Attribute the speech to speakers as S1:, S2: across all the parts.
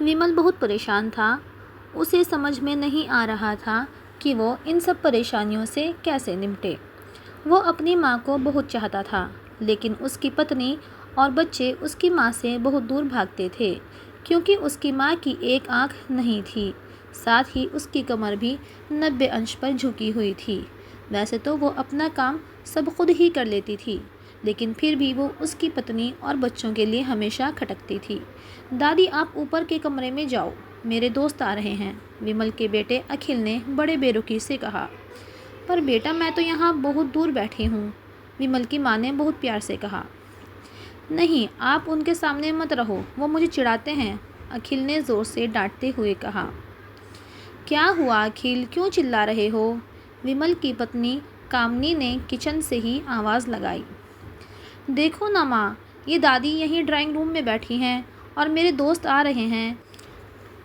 S1: विमल बहुत परेशान था। उसे समझ में नहीं आ रहा था कि वो इन सब परेशानियों से कैसे निपटे। वो अपनी माँ को बहुत चाहता था, लेकिन उसकी पत्नी और बच्चे उसकी माँ से बहुत दूर भागते थे, क्योंकि उसकी माँ की एक आँख नहीं थी। साथ ही उसकी कमर भी 90 अंश पर झुकी हुई थी। वैसे तो वो अपना काम सब खुद ही कर लेती थी, लेकिन फिर भी वो उसकी पत्नी और बच्चों के लिए हमेशा खटकती थी। दादी, आप ऊपर के कमरे में जाओ, मेरे दोस्त आ रहे हैं, विमल के बेटे अखिल ने बड़े बेरुखी से कहा। पर बेटा, मैं तो यहाँ बहुत दूर बैठी हूँ, विमल की माँ ने बहुत प्यार से कहा। नहीं, आप उनके सामने मत रहो, वो मुझे चिढ़ाते हैं, अखिल ने ज़ोर से डांटते हुए कहा। क्या हुआ अखिल, क्यों चिल्ला रहे हो? विमल की पत्नी कामनी ने किचन से ही आवाज़ लगाई। देखो ना माँ, ये दादी यहीं ड्राइंग रूम में बैठी हैं और मेरे दोस्त आ रहे हैं,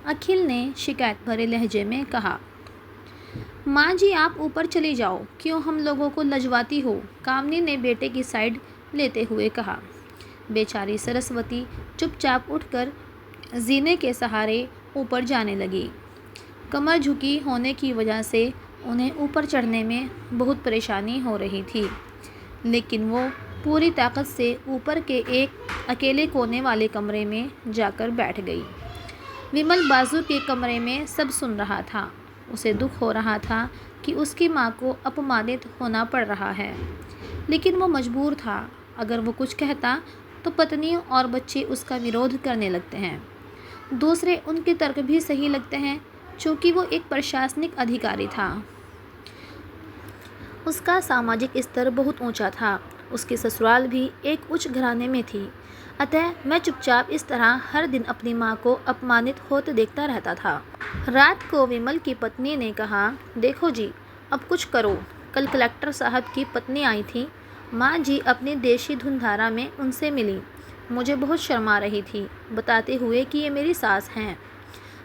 S1: अखिल ने शिकायत भरे लहजे में कहा। माँ जी, आप ऊपर चली जाओ, क्यों हम लोगों को लजवाती हो, कामनी ने बेटे की साइड लेते हुए कहा। बेचारी सरस्वती चुपचाप उठकर जीने के सहारे ऊपर जाने लगी। कमर झुकी होने की वजह से उन्हें ऊपर चढ़ने में बहुत परेशानी हो रही थी, लेकिन वो पूरी ताकत से ऊपर के एक अकेले कोने वाले कमरे में जाकर बैठ गई। विमल बाजू के कमरे में सब सुन रहा था। उसे दुख हो रहा था कि उसकी माँ को अपमानित होना पड़ रहा है, लेकिन वो मजबूर था। अगर वो कुछ कहता तो पत्नी और बच्चे उसका विरोध करने लगते हैं। दूसरे उनके तर्क भी सही लगते हैं, क्योंकि वो एक प्रशासनिक अधिकारी था। उसका सामाजिक स्तर बहुत ऊंचा था। उसकी ससुराल भी एक उच्च घराने में थी। अतः मैं चुपचाप इस तरह हर दिन अपनी माँ को अपमानित होते देखता रहता था। रात को विमल की पत्नी ने कहा, देखो जी, अब कुछ करो। कल कलेक्टर साहब की पत्नी आई थी। माँ जी अपनी देशी धुनधारा में उनसे मिली। मुझे बहुत शर्मा रही थी, बताते हुए कि ये मेरी सास हैं।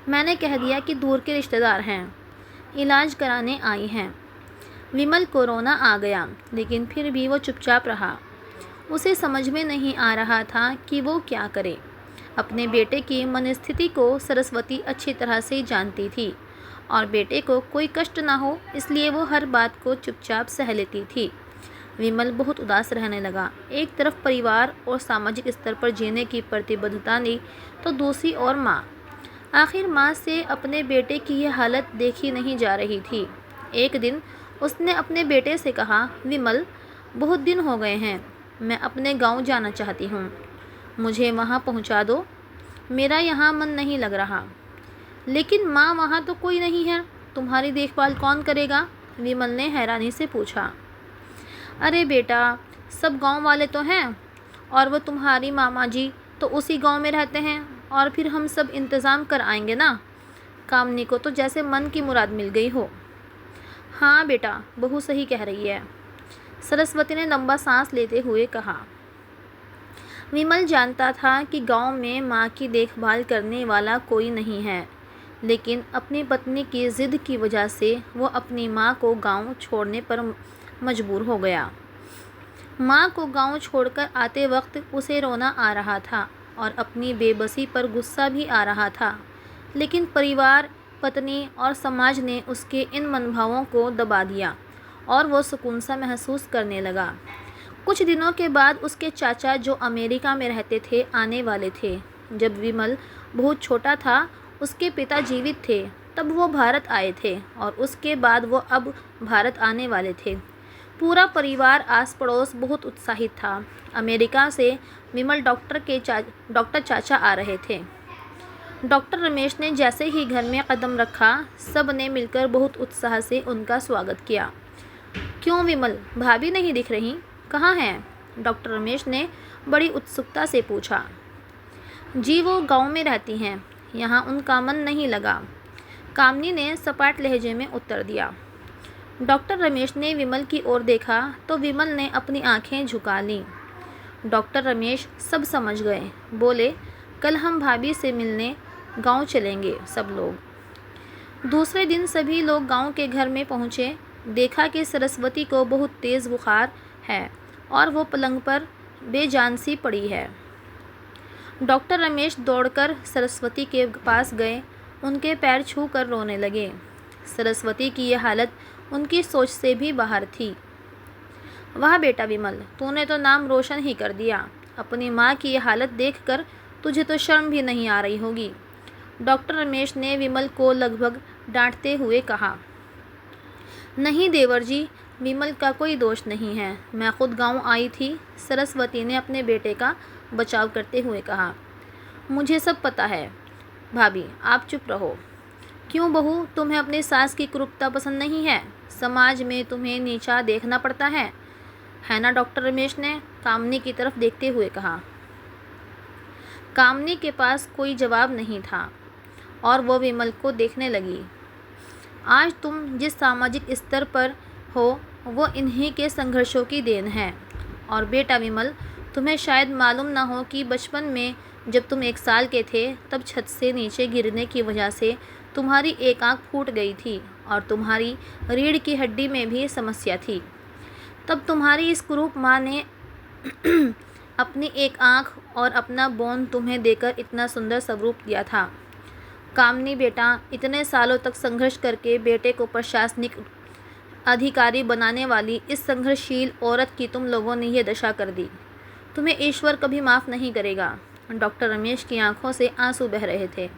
S1: मैंने कह दिया कि दूर के रिश्तेदार हैं, इलाज कराने आई हैं। विमल को रोना आ गया, लेकिन फिर भी वो चुपचाप रहा। उसे समझ में नहीं आ रहा था कि वो क्या करे। अपने बेटे की मनस्थिति को सरस्वती अच्छी तरह से जानती थी और बेटे को कोई कष्ट ना हो, इसलिए वो हर बात को चुपचाप सह लेती थी। विमल बहुत उदास रहने लगा। एक तरफ परिवार और सामाजिक स्तर पर जीने की प्रतिबद्धता ने, तो दूसरी ओर माँ। आखिर माँ से अपने बेटे की यह हालत देखी नहीं जा रही थी। एक दिन उसने अपने बेटे से कहा, विमल, बहुत दिन हो गए हैं, मैं अपने गांव जाना चाहती हूँ, मुझे वहाँ पहुँचा दो, मेरा यहाँ मन नहीं लग रहा। लेकिन माँ, वहाँ तो कोई नहीं है, तुम्हारी देखभाल कौन करेगा? विमल ने हैरानी से पूछा। अरे बेटा, सब गांव वाले तो हैं, और वो तुम्हारी मामा जी तो उसी गांव में रहते हैं, और फिर हम सब इंतज़ाम कर आएंगे ना। कामनी को तो जैसे मन की मुराद मिल गई हो। हाँ बेटा, बहू सही कह रही है, सरस्वती ने लंबा सांस लेते हुए कहा। विमल जानता था कि गांव में माँ की देखभाल करने वाला कोई नहीं है, लेकिन अपनी पत्नी की ज़िद की वजह से वो अपनी माँ को गांव छोड़ने पर मजबूर हो गया। माँ को गांव छोड़कर आते वक्त उसे रोना आ रहा था और अपनी बेबसी पर गुस्सा भी आ रहा था, लेकिन परिवार, पत्नी और समाज ने उसके इन मनभावों को दबा दिया और वो सुकून सा महसूस करने लगा। कुछ दिनों के बाद उसके चाचा, जो अमेरिका में रहते थे, आने वाले थे। जब विमल बहुत छोटा था, उसके पिता जीवित थे, तब वो भारत आए थे और उसके बाद वो अब भारत आने वाले थे। पूरा परिवार, आस पड़ोस बहुत उत्साहित था। अमेरिका से विमल डॉक्टर चाचा आ रहे थे। डॉक्टर रमेश ने जैसे ही घर में कदम रखा, सब ने मिलकर बहुत उत्साह से उनका स्वागत किया। क्यों विमल, भाभी नहीं दिख रही, कहाँ हैं? डॉक्टर रमेश ने बड़ी उत्सुकता से पूछा। जी, वो गांव में रहती हैं, यहाँ उनका मन नहीं लगा, कामनी ने सपाट लहजे में उत्तर दिया। डॉक्टर रमेश ने विमल की ओर देखा तो विमल ने अपनी आंखें झुका लीं। डॉक्टर रमेश सब समझ गए। बोले, कल हम भाभी से मिलने गांव चलेंगे सब लोग। दूसरे दिन सभी लोग गांव के घर में पहुँचे। देखा कि सरस्वती को बहुत तेज़ बुखार है और वो पलंग पर बेजान सी पड़ी है। डॉक्टर रमेश दौड़कर सरस्वती के पास गए, उनके पैर छू कर रोने लगे। सरस्वती की यह हालत उनकी सोच से भी बाहर थी। वाह बेटा विमल, तूने तो नाम रोशन ही कर दिया। अपनी माँ की यह हालत देखकर तुझे तो शर्म भी नहीं आ रही होगी। डॉक्टर रमेश ने विमल को लगभग डांटते हुए कहा। नहीं देवर जी, विमल का कोई दोष नहीं है, मैं खुद गांव आई थी। सरस्वती ने अपने बेटे का बचाव करते हुए कहा। मुझे सब पता है भाभी, आप चुप रहो। क्यों बहू, तुम्हें अपनी सास की क्रूरता पसंद नहीं है? समाज में तुम्हें नीचा देखना पड़ता है ना? डॉक्टर रमेश ने कामनी की तरफ देखते हुए कहा। कामनी के पास कोई जवाब नहीं था और वो विमल को देखने लगी। आज तुम जिस सामाजिक स्तर पर हो वो इन्हीं के संघर्षों की देन है। और बेटा विमल, तुम्हें शायद मालूम ना हो कि बचपन में जब तुम 1 साल के थे तब छत से नीचे गिरने की वजह से तुम्हारी एक आंख फूट गई थी और तुम्हारी रीढ़ की हड्डी में भी समस्या थी। तब तुम्हारी इस कुरूप माँ ने अपनी एक आंख और अपना बोन तुम्हें देकर इतना सुंदर स्वरूप दिया था। कामनी बेटा, इतने सालों तक संघर्ष करके बेटे को प्रशासनिक अधिकारी बनाने वाली इस संघर्षशील औरत की तुम लोगों ने यह दशा कर दी। तुम्हें ईश्वर कभी माफ़ नहीं करेगा। डॉक्टर रमेश की आंखों से आंसू बह रहे थे।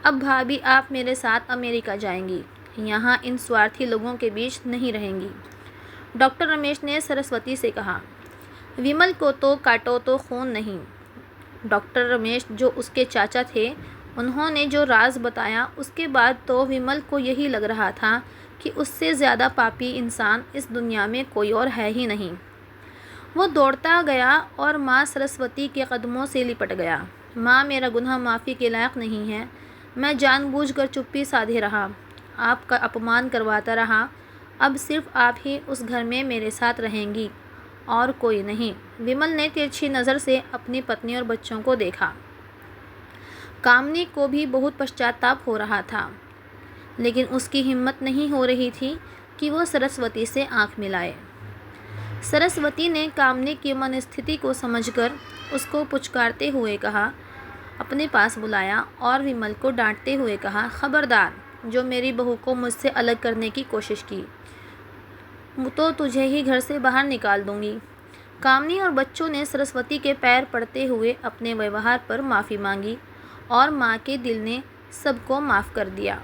S1: अब भाभी, आप मेरे साथ अमेरिका जाएंगी, यहाँ इन स्वार्थी लोगों के बीच नहीं रहेंगी। डॉक्टर रमेश ने सरस्वती से कहा। विमल को तो काटो तो खून नहीं। डॉक्टर रमेश जो उसके चाचा थे, उन्होंने जो राज बताया उसके बाद तो विमल को यही लग रहा था कि उससे ज़्यादा पापी इंसान इस दुनिया में कोई और है ही नहीं। वो दौड़ता गया और माँ सरस्वती के कदमों से लिपट गया। माँ, मेरा गुनाह माफ़ी के लायक नहीं है। मैं जानबूझकर चुप्पी साधे रहा, आपका अपमान करवाता रहा। अब सिर्फ आप ही उस घर में मेरे साथ रहेंगी और कोई नहीं। विमल ने तिरछी नज़र से अपनी पत्नी और बच्चों को देखा। कामनी को भी बहुत पश्चाताप हो रहा था, लेकिन उसकी हिम्मत नहीं हो रही थी कि वो सरस्वती से आंख मिलाए। सरस्वती ने कामनी की मनस्थिति को समझकर उसको पुचकारते हुए कहा, अपने पास बुलाया और विमल को डांटते हुए कहा, खबरदार, जो मेरी बहू को मुझसे अलग करने की कोशिश की तो तुझे ही घर से बाहर निकाल दूंगी। कामनी और बच्चों ने सरस्वती के पैर पड़ते हुए अपने व्यवहार पर माफ़ी मांगी और माँ के दिल ने सबको माफ़ कर दिया।